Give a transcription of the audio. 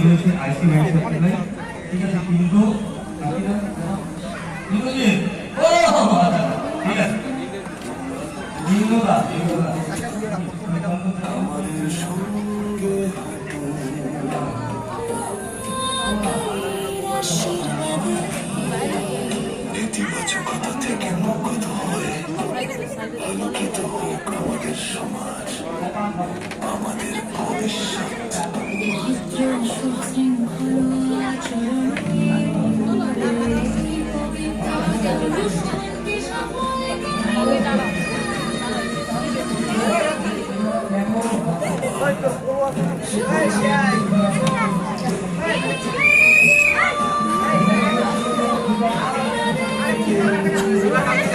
রয়েছে আইসি ভাই সাপ্লাই, ঠিক আছে, কিন্তু বাকিরা বিনোজি ও ঠিক আছে বিনোদা আমাদের সঙ্গে নেতিবাচকতা থেকে মুক্ত হয়ে আলোকিত হোক আমাদের সমাজ, আমাদের ভবিষ্যৎ। Hey,